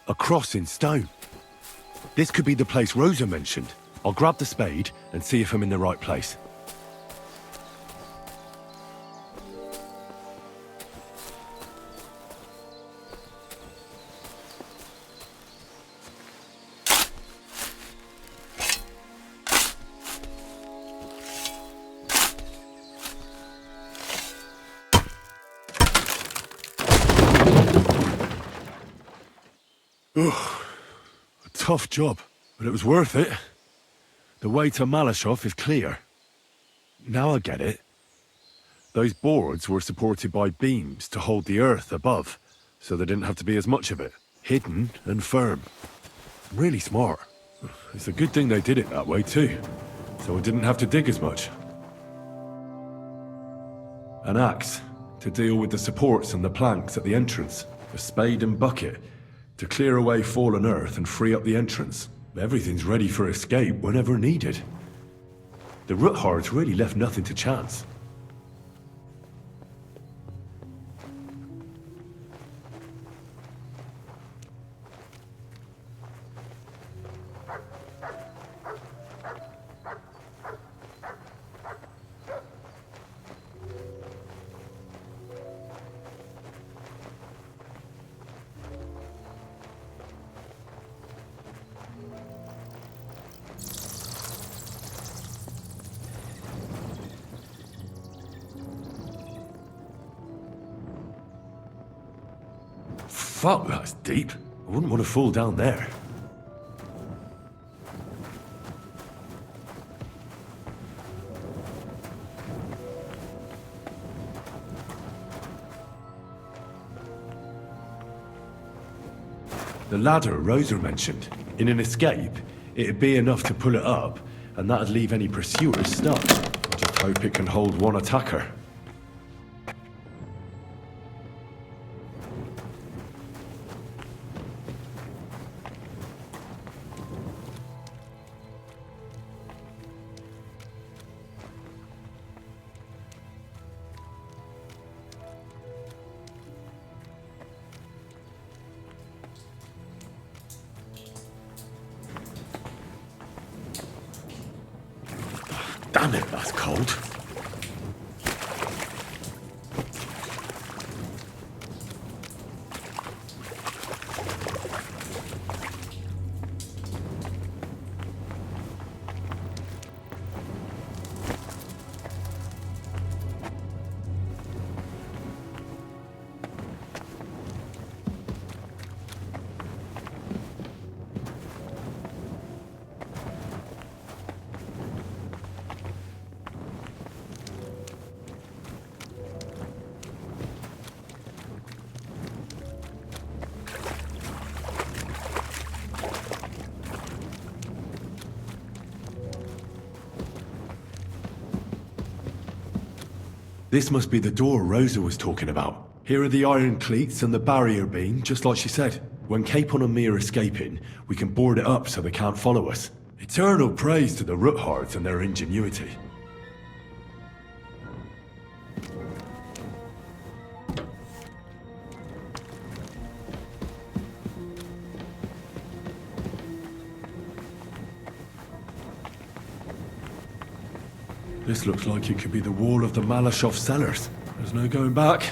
A cross in stone. This could be the place Rosa mentioned. I'll grab the spade and see if I'm in the right place. Ugh, a tough job, but it was worth it. The way to Malashov is clear. Now I get it. Those boards were supported by beams to hold the earth above, so there didn't have to be as much of it. Hidden and firm. Really smart. It's a good thing they did it that way too, so I didn't have to dig as much. An axe to deal with the supports and the planks at the entrance. A spade and bucket to clear away fallen earth and free up the entrance. Everything's ready for escape whenever needed. The Ruthards really left nothing to chance. Fuck, that's deep. I wouldn't want to fall down there. The ladder Rosa mentioned. In an escape, it'd be enough to pull it up, and that'd leave any pursuers stuck. Just hope it can hold one attacker. Damn it, that's cold. This must be the door Rosa was talking about. Here are the iron cleats and the barrier beam, just like she said. When Capon and me are escaping, we can board it up so they can't follow us. Eternal praise to the Ruthards and their ingenuity. This looks like it could be the wall of the Malashov cellars. There's no going back.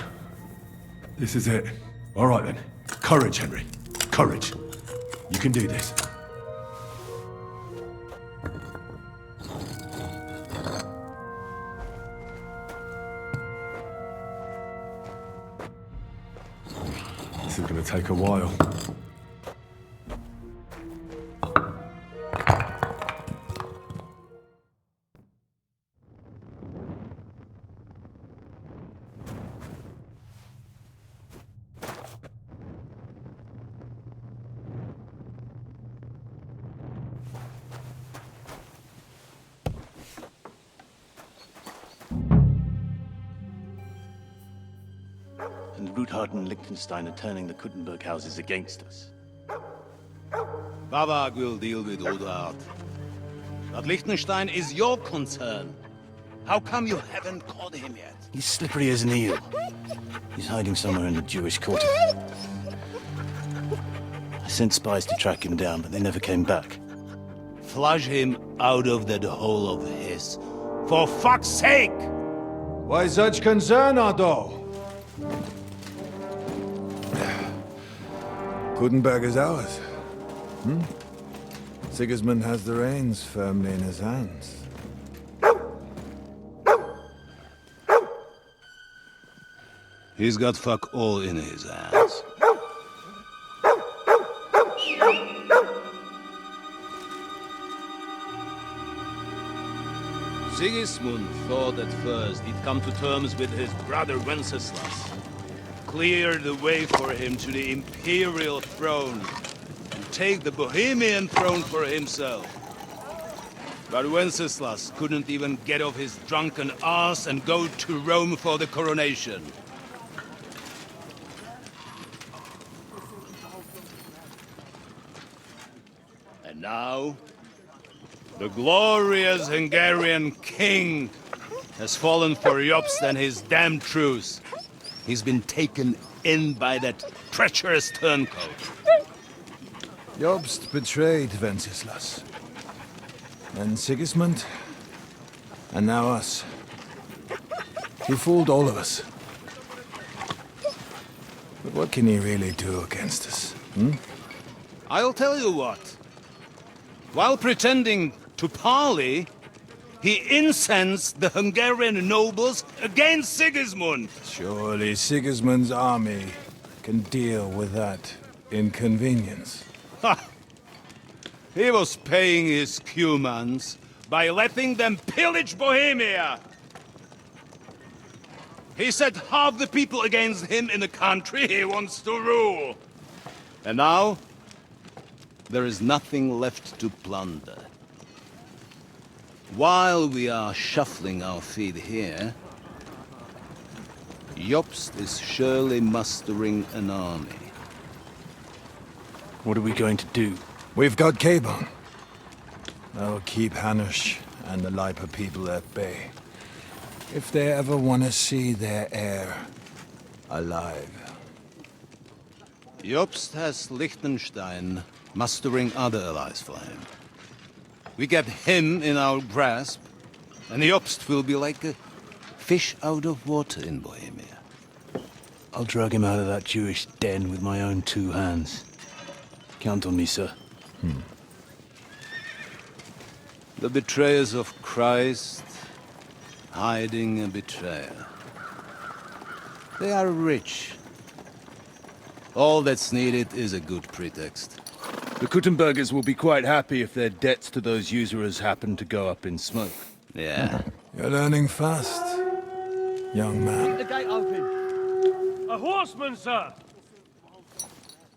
This is it. All right then. Courage, Henry. Courage. You can do this. This is going to take a while. And Ruthard and Liechtenstein are turning the Kuttenberg houses against us. Babak will deal with Ruthard. But Liechtenstein is your concern. How come you haven't caught him yet? He's slippery as an eel. He's hiding somewhere in the Jewish quarter. I sent spies to track him down, but they never came back. Flush him out of that hole of his. For fuck's sake! Why such concern, Otto? Kutenberg is ours. Sigismund has the reins firmly in his hands. He's got fuck all in his hands. Sigismund thought at first he'd come to terms with his brother Wenceslas, clear the way for him to the imperial throne, and take the Bohemian throne for himself. But Wenceslas couldn't even get off his drunken ass and go to Rome for the coronation. And now, the glorious Hungarian king has fallen for Jobst and his damned truce. He's been taken in by that treacherous turncoat. Jobst betrayed Wenceslas. And Sigismund. And now us. He fooled all of us. But what can he really do against us? I'll tell you what. While pretending to parley, he incensed the Hungarian nobles against Sigismund. Surely Sigismund's army can deal with that inconvenience. Ha! He was paying his Cumans by letting them pillage Bohemia. He set half the people against him in the country he wants to rule. And now, there is nothing left to plunder. While we are shuffling our feet here, Jobst is surely mustering an army. What are we going to do? We've got Cabon. That'll keep Hanush and the Lipa people at bay. If they ever want to see their heir alive. Jobst has Liechtenstein mustering other allies for him. We get him in our grasp, and Jobst will be like a fish out of water in Bohemia. I'll drag him out of that Jewish den with my own two hands. Count on me, sir. The betrayers of Christ, hiding a betrayer. They are rich. All that's needed is a good pretext. The Kutenbergers will be quite happy if their debts to those usurers happen to go up in smoke. Yeah. You're learning fast, young man. The gate open. A horseman, sir!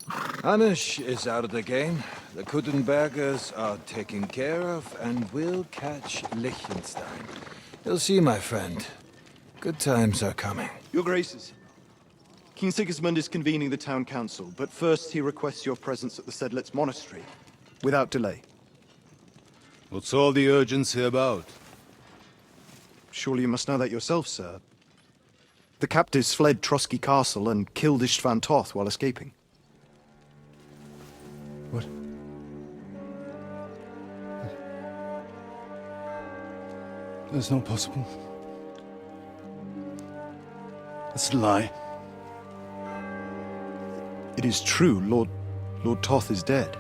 Hanush is out of the game. The Kutenbergers are taken care of, and we'll catch Liechtenstein. You'll see, my friend. Good times are coming. Your Graces, King Sigismund is convening the town council, but first he requests your presence at the Sedlitz monastery, without delay. What's all the urgency about? Surely you must know that yourself, sir. The captives fled Trotsky Castle and killed Istvan Toth while escaping. What? That's not possible. That's a lie. It is true, Lord Toth is dead.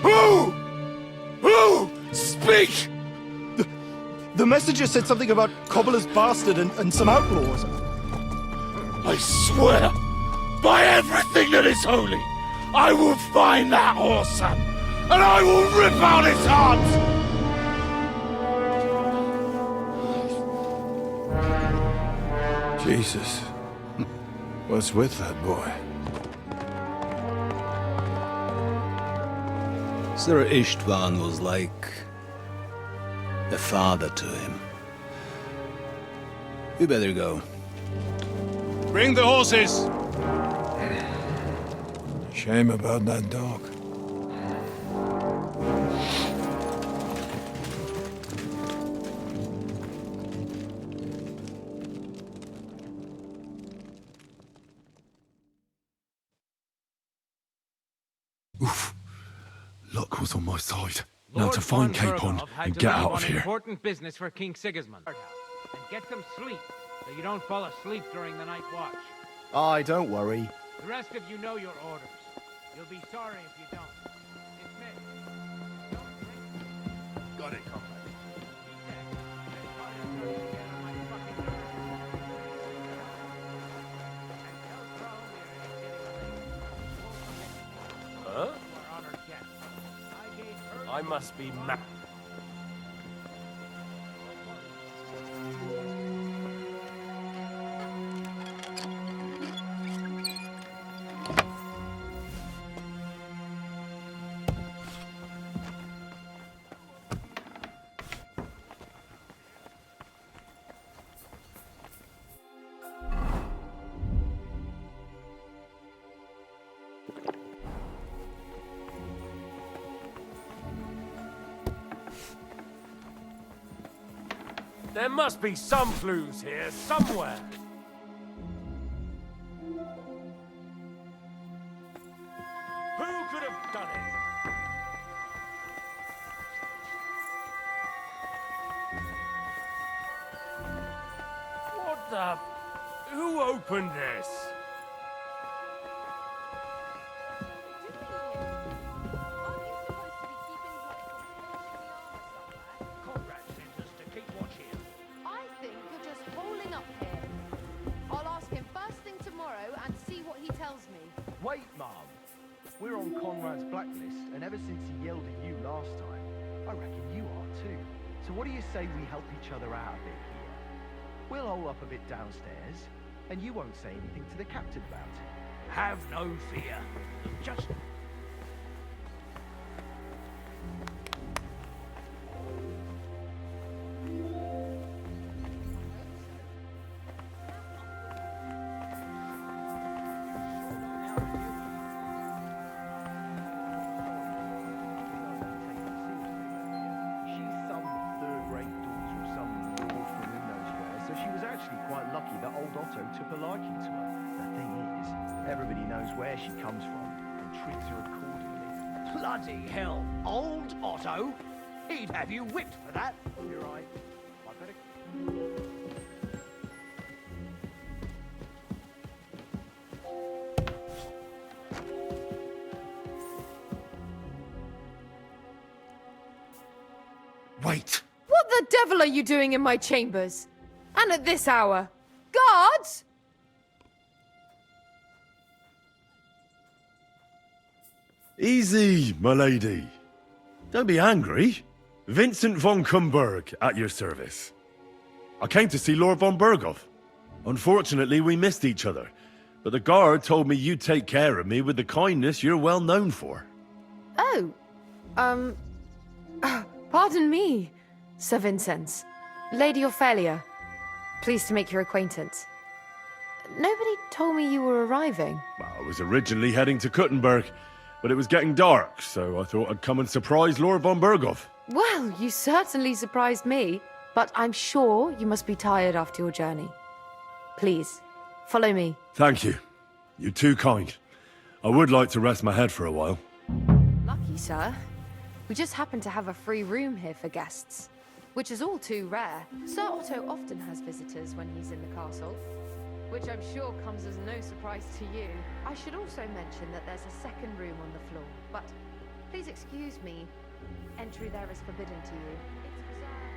Who? Speak! The messenger said something about Cobbler's bastard and some outlaws. I swear, by everything that is holy, I will find that whoreson, and I will rip out his heart! Jesus. What's with that boy? Sir Istvan was like a father to him. We better go. Bring the horses! Shame about that dog. Oof. Luck was on my side. Now to find Capon and get out of here. Important business for King Sigismund. And get some sleep, so you don't fall asleep during the night watch. Aye, don't worry. The rest of you know your orders. You'll be sorry if you don't. Dismissed. Don't drink. Got it, comrade. Huh? I must be mad. There must be some clues here, somewhere. Who could have done it? What the... Who opened this? Wait, Mom. We're on Conrad's blacklist, and ever since he yelled at you last time, I reckon you are too. So what do you say we help each other out a bit here? We'll hole up a bit downstairs, and you won't say anything to the captain about it. Have no fear. Just... Otto took a liking to her. The thing is, everybody knows where she comes from and treats her accordingly. Bloody hell! Old Otto? He'd have you whipped for that. You're right. I better... Wait! What the devil are you doing in my chambers? And at this hour? Guards! Easy, my lady. Don't be angry. Vincent von Kumberg at your service. I came to see Lord von Berghoff. Unfortunately, we missed each other, but the guard told me you'd take care of me with the kindness you're well known for. Oh, pardon me, Sir Vincent. Lady Ophelia. Pleased to make your acquaintance. Nobody told me you were arriving. Well, I was originally heading to Kuttenberg, but it was getting dark, so I thought I'd come and surprise Lord von Berghoff. Well, you certainly surprised me, but I'm sure you must be tired after your journey. Please, follow me. Thank you. You're too kind. I would like to rest my head for a while. Lucky, sir. We just happen to have a free room here for guests, which is all too rare. Sir Otto often has visitors when he's in the castle, which I'm sure comes as no surprise to you. I should also mention that there's a second room on the floor, but please excuse me. Entry there is forbidden to you. It's reserved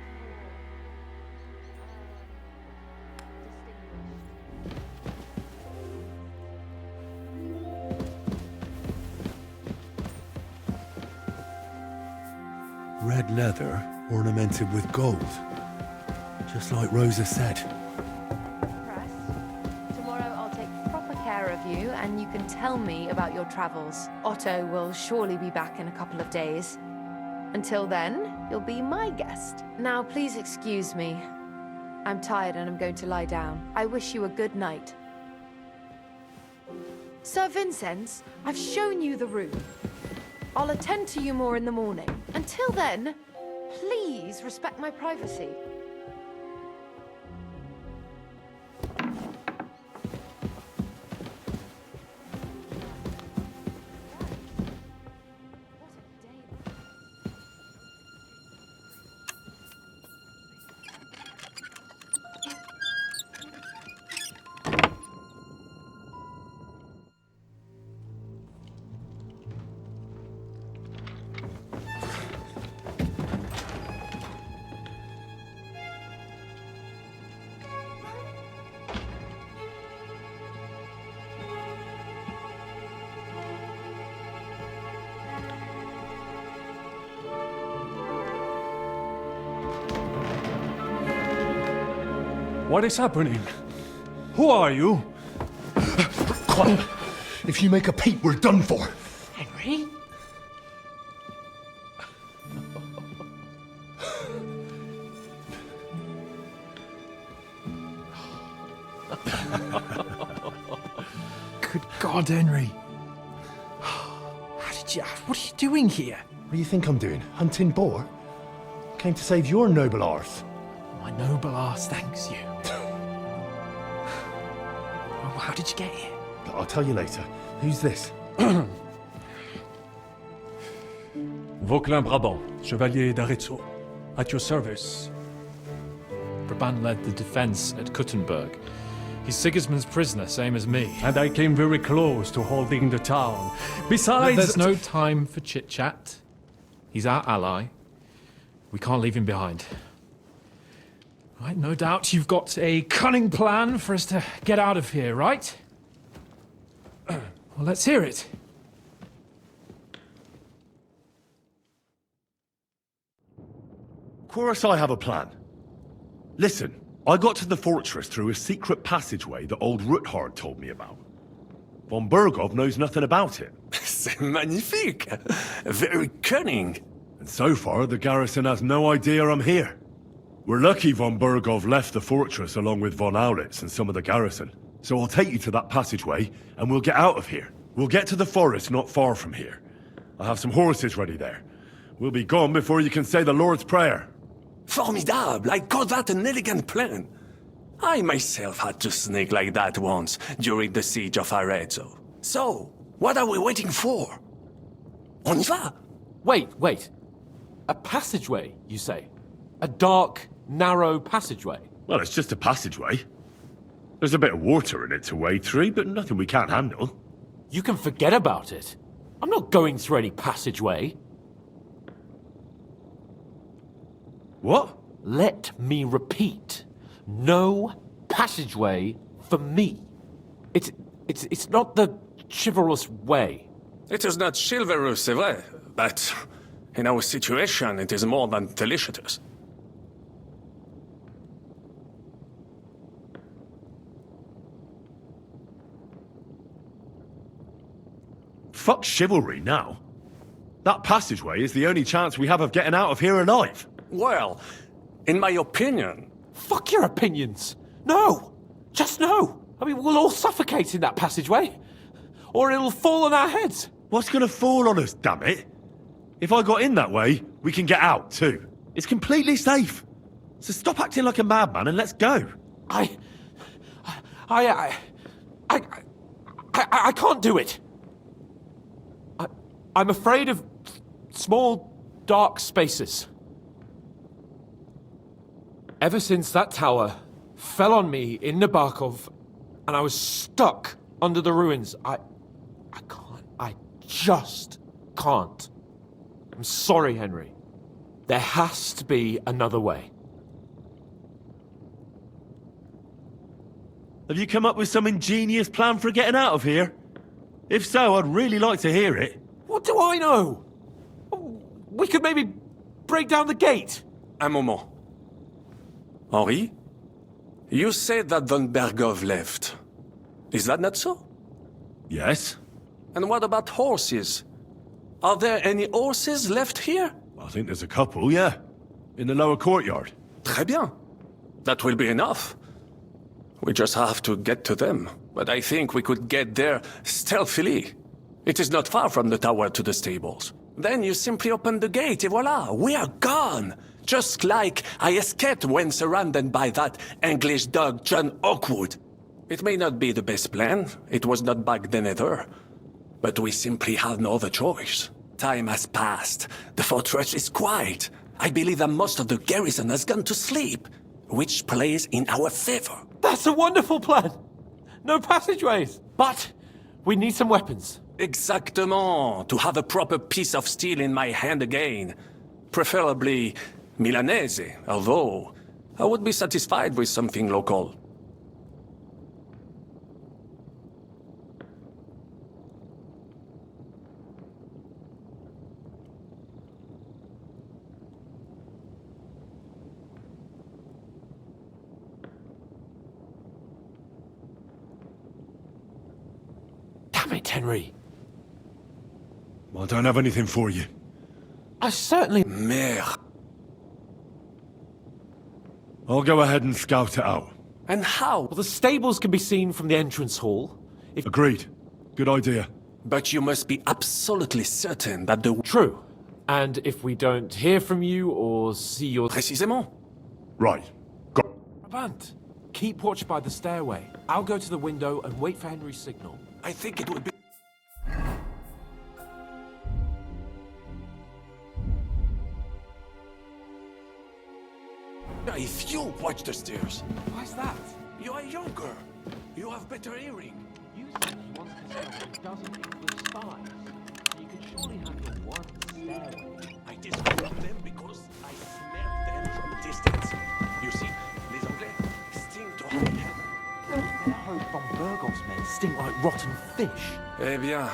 for Red leather ornamented with gold. Just like Rosa said. Tomorrow I'll take proper care of you, and you can tell me about your travels. Otto will surely be back in a couple of days. Until then, you'll be my guest. Now, please excuse me. I'm tired and I'm going to lie down. I wish you a good night. Sir Vincent, I've shown you the room. I'll attend to you more in the morning. Until then, please respect my privacy. What is happening? Who are you? Quiet. If you make a peep, we're done for. Henry? Good God, Henry. What are you doing here? What do you think I'm doing? Hunting boar? Came to save your noble arse. My noble arse thanks you. Well, how did you get here? I'll tell you later. Who's this? Vauquelin Brabant, Chevalier d'Arezzo. At your service. Brabant led the defense at Kutenberg. He's Sigismund's prisoner, same as me. And I came very close to holding the town. Besides... There's no time for chit-chat. He's our ally. We can't leave him behind. Right, no doubt you've got a cunning plan for us to get out of here, right? Well, let's hear it. Of course I have a plan. Listen, I got to the fortress through a secret passageway that old Ruthard told me about. Von Bergov knows nothing about it. C'est magnifique! Very cunning. And so far, the garrison has no idea I'm here. We're lucky von Bergov left the fortress along with von Aulitz and some of the garrison. So I'll take you to that passageway, and we'll get out of here. We'll get to the forest not far from here. I have some horses ready there. We'll be gone before you can say the Lord's Prayer. Formidable! I call that an elegant plan. I myself had to sneak like that once during the siege of Arezzo. So, what are we waiting for? On y va! Wait. A passageway, you say? A dark, narrow passageway? Well, it's just a passageway. There's a bit of water in it to wade through, but nothing we can't handle. You can forget about it. I'm not going through any passageway. What? Let me repeat. No passageway for me. It's not the chivalrous way. It is not chivalrous, c'est vrai, but in our situation, it is more than delicious. Fuck chivalry now. That passageway is the only chance we have of getting out of here alive. Well, in my opinion... Fuck your opinions! No! Just no! I mean, we'll all suffocate in that passageway. Or it'll fall on our heads. What's gonna fall on us, damn it? If I got in that way, we can get out, too. It's completely safe. So stop acting like a madman and let's go. I can't do it. I'm afraid of small, dark spaces. Ever since that tower fell on me in Nabokov, and I was stuck under the ruins, I just can't. I'm sorry, Henry. There has to be another way. Have you come up with some ingenious plan for getting out of here? If so, I'd really like to hear it. What do I know? We could maybe break down the gate. Un moment. Henri, you said that von Bergov left. Is that not so? Yes. And what about horses? Are there any horses left here? I think there's a couple, yeah. In the lower courtyard. Très bien. That will be enough. We just have to get to them. but I think we could get there stealthily. It is not far from the tower to the stables. Then you simply open the gate, et voila, we are gone! Just like I escaped when surrounded by that English dog John Oakwood. It may not be the best plan, it was not back then either, but we simply had no other choice. Time has passed, the fortress is quiet. I believe that most of the garrison has gone to sleep, which plays in our favor. That's a wonderful plan! No passageways! But we need some weapons. Exactement, to have a proper piece of steel in my hand again. Preferably Milanese, although I would be satisfied with something local. Damn it, Henry. I don't have anything for you. I certainly... Merde. I'll go ahead and scout it out. And how? Well, the stables can be seen from the entrance hall. If... Agreed. Good idea. But you must be absolutely certain that the... True. And if we don't hear from you or see your... Précisément. Right. Go. Brabant, keep watch by the stairway. I'll go to the window and wait for Henry's signal. I think it would be... If you watch the stairs. Why's that? You are younger. You have better hearing. You said you wanted to sell what doesn't include spies. You can surely handle one stairway. I discovered them because I smelled them from distance. You see, les Anglais stink to high heaven. Their hope von Burgoff's men stink like rotten fish. Eh bien.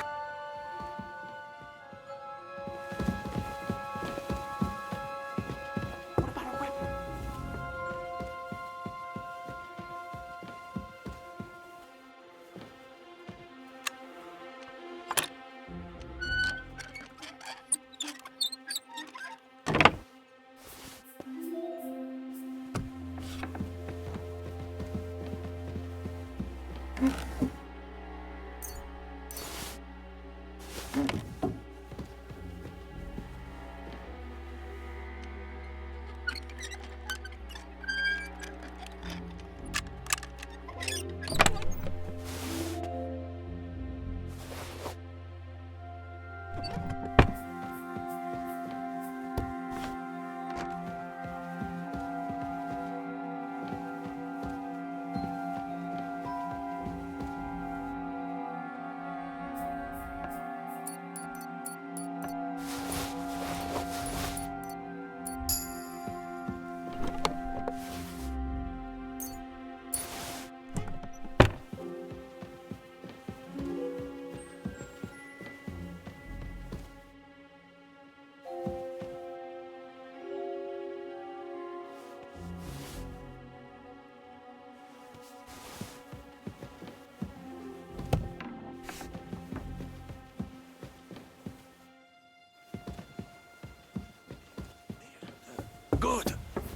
Good.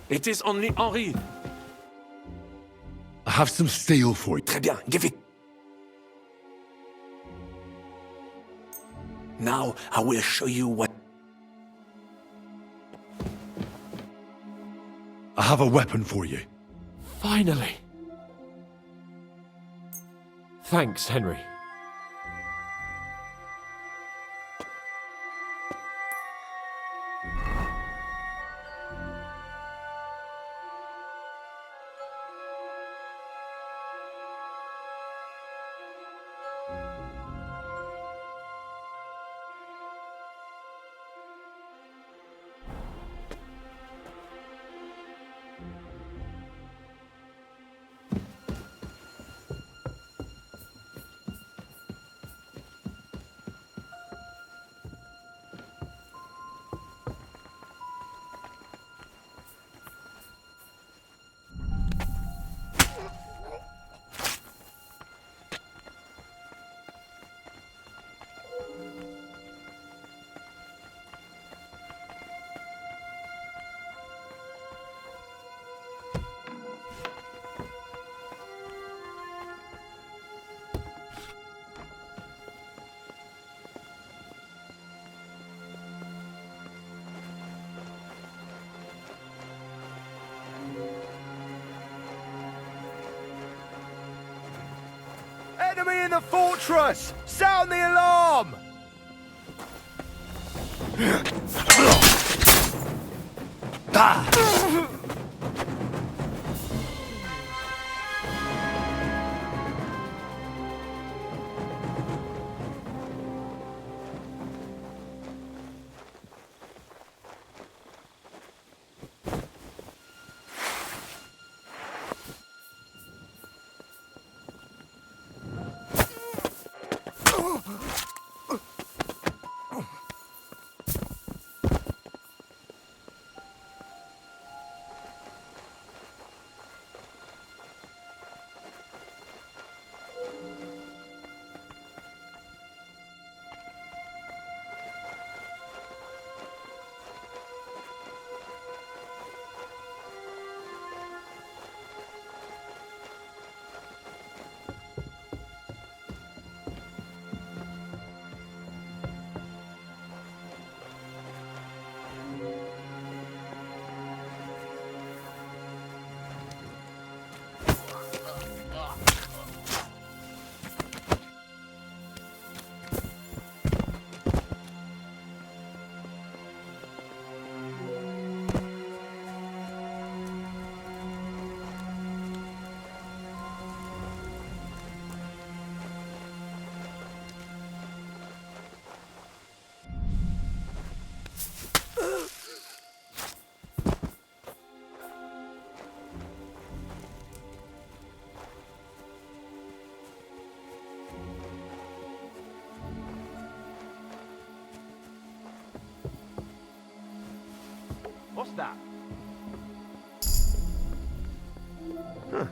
It is only Henri. I have some steel for you. Très bien, give it. Now I will show you what... I have a weapon for you. Finally. Thanks, Henry. the fortress! Sound the alarm! What's that? Huh.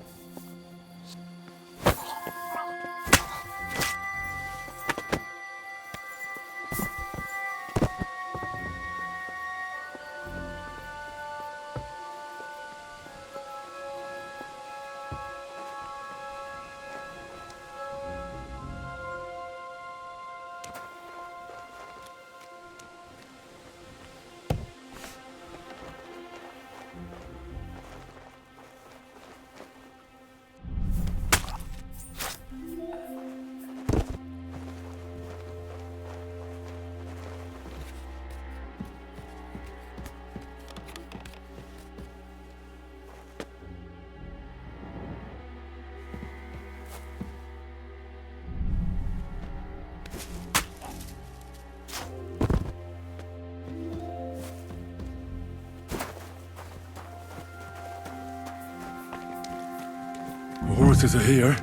The horses are here.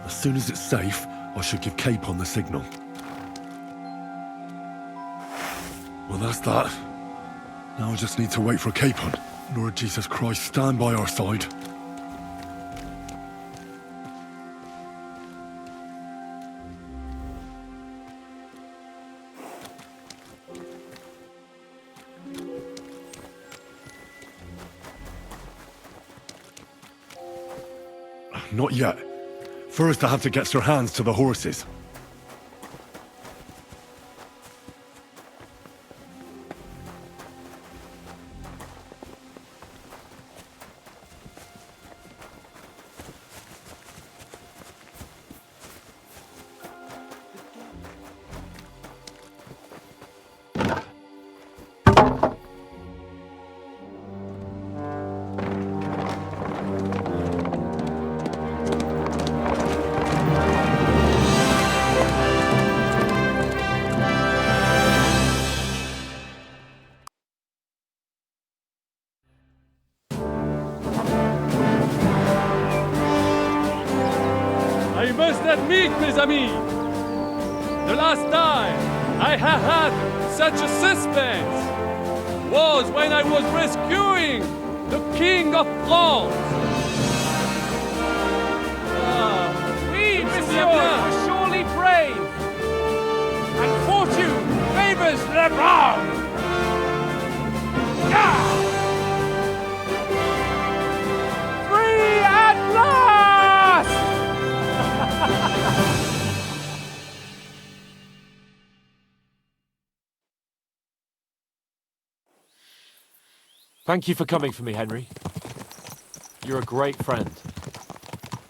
As soon as it's safe, I should give Capon the signal. Well, that's that. Now I just need to wait for Capon. Lord Jesus Christ, stand by our side. Not yet. First I have to get Sir Hans to the horses. I must admit, mes amis, the last time I have had such a suspense was when I was rescuing the King of France. We, monsieur, are surely brave, and fortune favors the brave. Free at last! Thank you for coming for me, Henry. You're a great friend.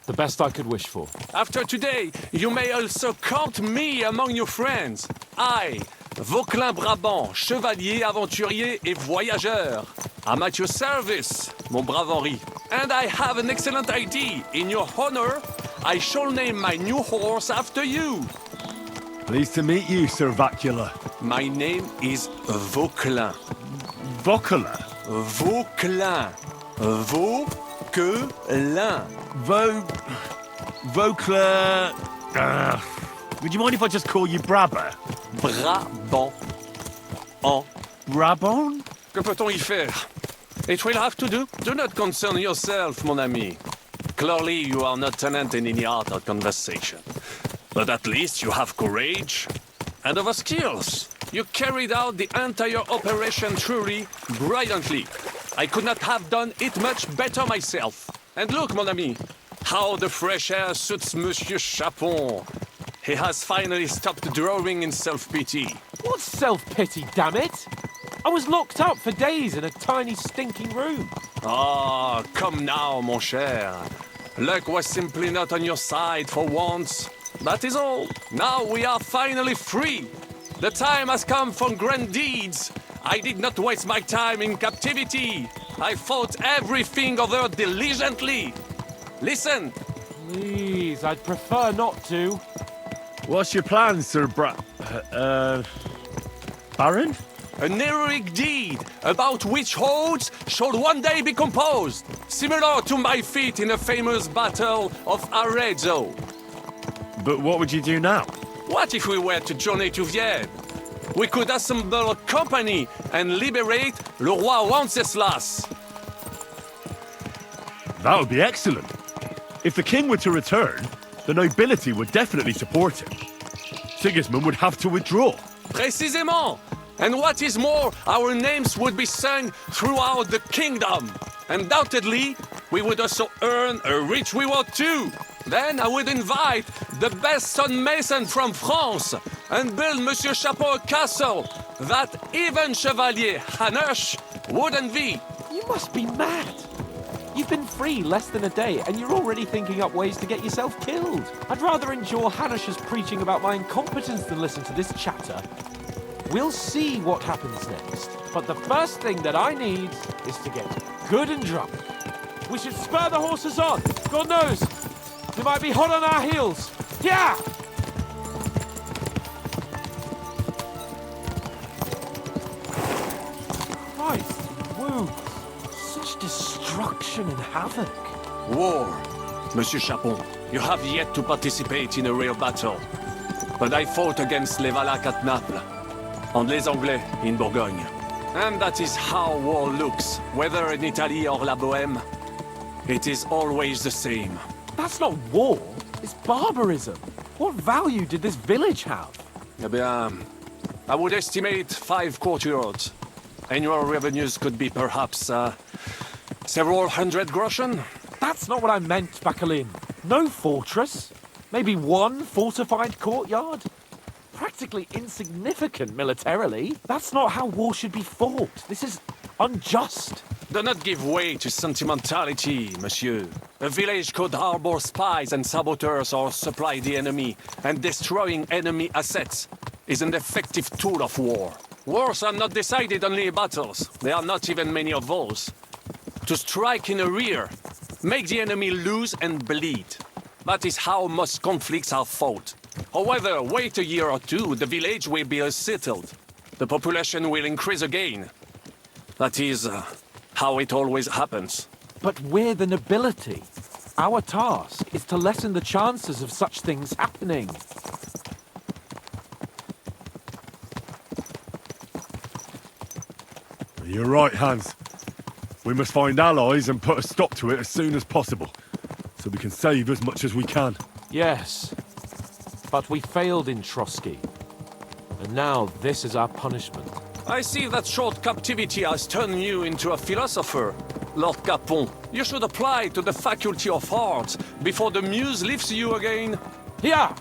The best I could wish for. After today, you may also count me among your friends. I, Vauquelin Brabant, chevalier, aventurier et voyageur. I'm at your service, mon brave Henri. And I have an excellent idea. In your honor, I shall name my new horse after you. Pleased to meet you, Sir Vacula. My name is Vauquelin. Vauquelin? Vauquelin. Vauquelin. Vauquelin... would you mind if I just call you Brabber? Brabant. En. Brabant? Que peut-on y faire? It will have to do. Do not concern yourself, mon ami. Clearly, you are not talented in the art of conversation. But at least you have courage and other skills. You carried out the entire operation truly brilliantly. I could not have done it much better myself. And look, mon ami, how the fresh air suits Monsieur Chapon. He has finally stopped drawing in self-pity. What self-pity, damn it? I was locked up for days in a tiny stinking room. Ah, come now, mon cher. Luck was simply not on your side for once. That is all. Now we are finally free. The time has come for grand deeds. I did not waste my time in captivity. I fought everything over diligently. Listen. Please, I'd prefer not to. What's your plan, Sir Baron? An heroic deed about which odes shall one day be composed, similar to my feat in the famous Battle of Arezzo. But what would you do now? What if we were to journey to Vienne? We could assemble a company and liberate Le Roi Wenceslas. That would be excellent. If the king were to return, the nobility would definitely support him. Sigismund would have to withdraw. Précisément! And what is more, our names would be sung throughout the kingdom. Undoubtedly, we would also earn a rich reward too. Then I would invite the best stonemason from France and build Monsieur Chapeau a castle that even Chevalier Hanush would envy. You must be mad. You've been free less than a day and you're already thinking up ways to get yourself killed. I'd rather endure Hanush's preaching about my incompetence than listen to this chatter. We'll see what happens next. But the first thing that I need is to get good and drunk. We should spur the horses on. God knows, they might be hot on our heels. Yeah! Christ, woo. Such destruction and havoc. War. Monsieur Chapon, you have yet to participate in a real battle. But I fought against les Valaques at Naples, and les Anglais in Bourgogne. And that is how war looks, whether in Italy or La Bohème. It is always the same. That's not war, it's barbarism. What value did this village have? Eh bien, I would estimate 5 courtyards. Annual revenues could be perhaps, several hundred groschen. That's not what I meant, Bacalin. No fortress. Maybe one fortified courtyard. Practically insignificant militarily. That's not how war should be fought. This is unjust. Do not give way to sentimentality, monsieur. A village could harbor spies and saboteurs or supply the enemy, and destroying enemy assets is an effective tool of war. Wars are not decided only in battles. There are not even many of those. To strike in the rear, make the enemy lose and bleed. That is how most conflicts are fought. However, wait a year or two, the village will be settled. The population will increase again. That is how it always happens. But we're the nobility. Our task is to lessen the chances of such things happening. You're right, Hans. We must find allies and put a stop to it as soon as possible, so we can save as much as we can. Yes, but we failed in Trotsky. And now this is our punishment. I see that short captivity has turned you into a philosopher, Lord Capon. You should apply to the Faculty of Arts before the muse lifts you again. Yeah!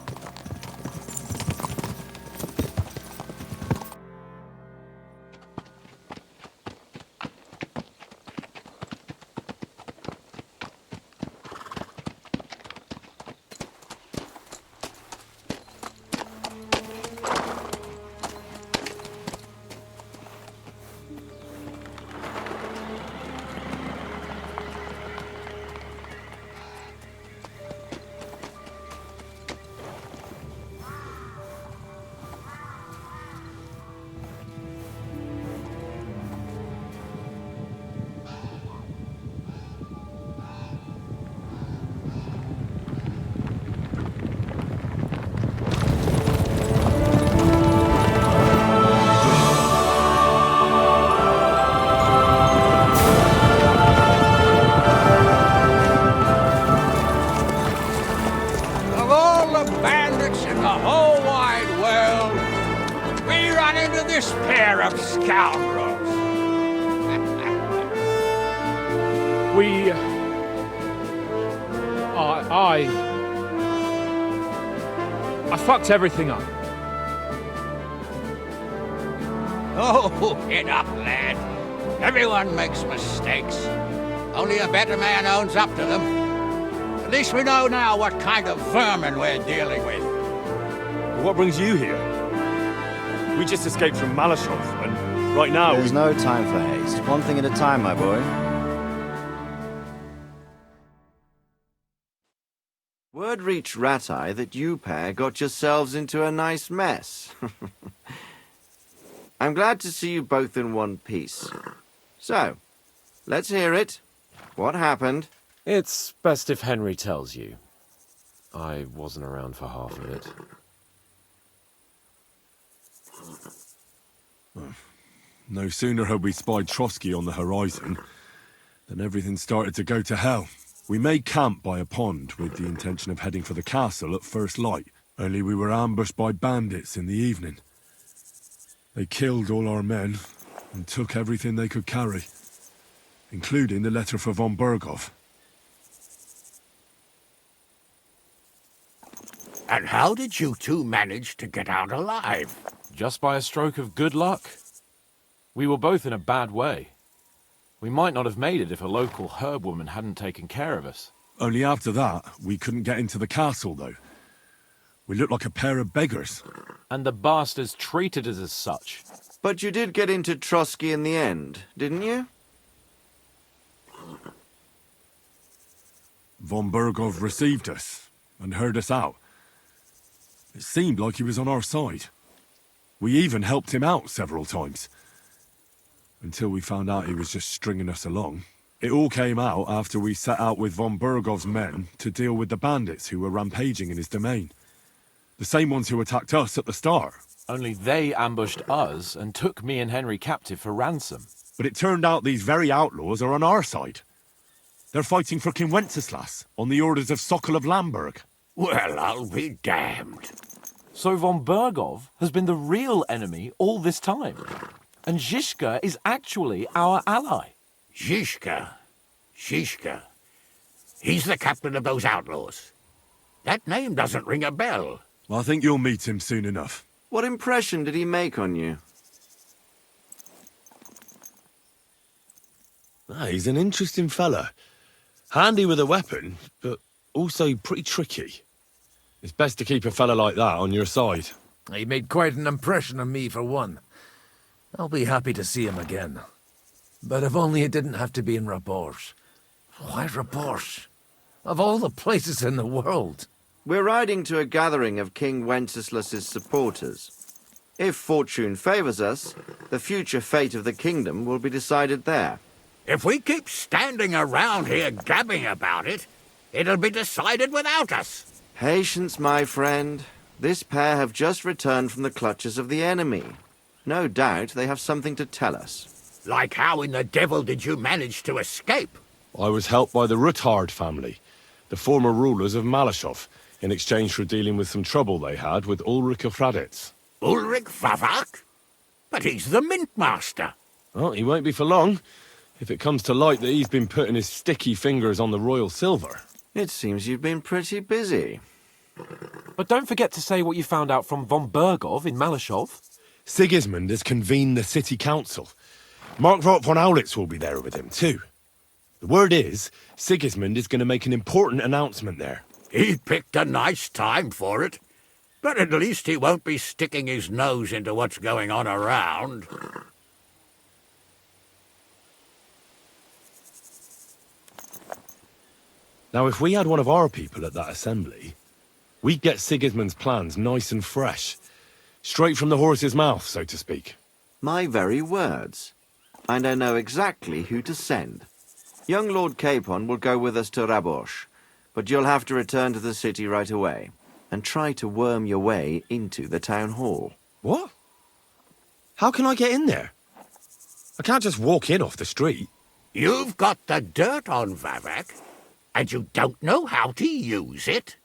the whole wide world, we run into this pair of scoundrels. I fucked everything up. Oh, get up, lad. Everyone makes mistakes. Only a better man owns up to them. At least we know now what kind of vermin we're dealing with. What brings you here? We just escaped from Malashov, and right now There's no time for haste. One thing at a time, my boy. Word reached Ratai that you pair got yourselves into a nice mess. I'm glad to see you both in one piece. So, let's hear it. What happened? It's best if Henry tells you. I wasn't around for half of it. no sooner had we spied Trotsky on the horizon than everything started to go to hell. We made camp by a pond with the intention of heading for the castle at first light, only we were ambushed by bandits in the evening. They killed all our men and took everything they could carry, including the letter for von Berghoff. And how did you two manage to get out alive? Just by a stroke of good luck. We were both in a bad way. We might not have made it if a local herb woman hadn't taken care of us. Only after that, we couldn't get into the castle, though. We looked like a pair of beggars. And the bastards treated us as such. But you did get into Trotsky in the end, didn't you? Von Berghoff received us and heard us out. It seemed like he was on our side. We even helped him out several times. Until we found out he was just stringing us along. It all came out after we set out with von Berghoff's men to deal with the bandits who were rampaging in his domain. The same ones who attacked us at the start. Only they ambushed us and took me and Henry captive for ransom. But it turned out these very outlaws are on our side. They're fighting for King Wenceslas on the orders of Sokol of Lamberg. Well, I'll be damned. So von Berghoff has been the real enemy all this time. And Zhishka is actually our ally. Zhishka? He's the captain of those outlaws. That name doesn't ring a bell. I think you'll meet him soon enough. What impression did he make on you? He's an interesting fella. Handy with a weapon, but also pretty tricky. It's best to keep a fella like that on your side. He made quite an impression on me, for one. I'll be happy to see him again. But if only it didn't have to be in Raport. Why Raport? Of all the places in the world. We're riding to a gathering of King Wenceslas's supporters. If fortune favors us, the future fate of the kingdom will be decided there. If we keep standing around here gabbing about it, it'll be decided without us. Patience, my friend. This pair have just returned from the clutches of the enemy. No doubt they have something to tell us. Like how in the devil did you manage to escape? I was helped by the Ruthard family, the former rulers of Malashov, in exchange for dealing with some trouble they had with Ulrich of Raditz. Ulrich Favak? But he's the mint master. Well, he won't be for long, if it comes to light that he's been putting his sticky fingers on the royal silver. It seems you've been pretty busy. But don't forget to say what you found out from von Berghoff in Malashov. Sigismund has convened the city council. Markvart von Aulitz will be there with him, too. The word is, Sigismund is going to make an important announcement there. He picked a nice time for it. But at least he won't be sticking his nose into what's going on around. Now, if we had one of our people at that assembly, we'd get Sigismund's plans nice and fresh. Straight from the horse's mouth, so to speak. My very words. And I know exactly who to send. Young Lord Capon will go with us to Rabosh, but you'll have to return to the city right away, and try to worm your way into the town hall. What? How can I get in there? I can't just walk in off the street. You've got the dirt on Vavak, and you don't know how to use it?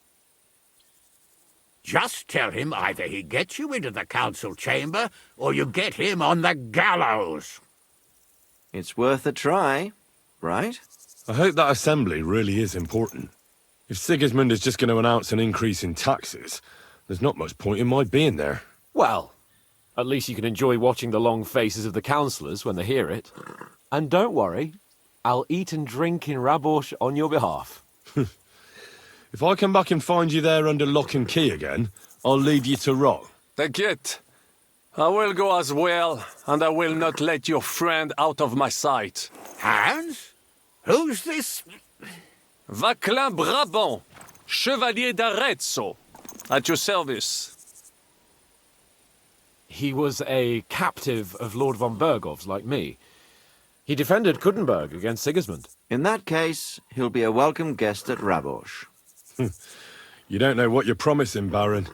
Just tell him either he gets you into the council chamber, or you get him on the gallows. It's worth a try, right? I hope that assembly really is important. If Sigismund is just going to announce an increase in taxes, there's not much point in my being there. Well, at least you can enjoy watching the long faces of the councillors when they hear it. And don't worry, I'll eat and drink in Rabosh on your behalf. If I come back and find you there under lock and key again, I'll leave you to rot. T'inquiète. I will go as well, and I will not let your friend out of my sight. Hans? Who's this? Vaclin Brabant, Chevalier d'Arezzo, at your service. He was a captive of Lord von Bergov's, like me. He defended Kutenberg against Sigismund. In that case, he'll be a welcome guest at Rabosh. You don't know what you're promising, Baron.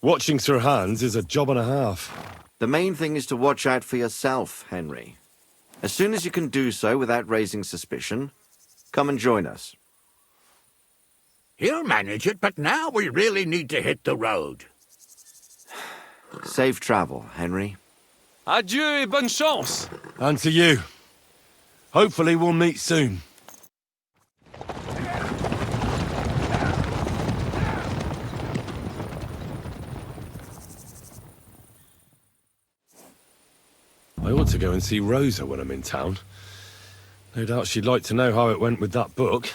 Watching Sir Hans is a job and a half. The main thing is to watch out for yourself, Henry. As soon as you can do so without raising suspicion, come and join us. He'll manage it, but now we really need to hit the road. Safe travel, Henry. Adieu et bonne chance. And to you. Hopefully we'll meet soon. I ought to go and see Rosa when I'm in town. No doubt she'd like to know how it went with that book.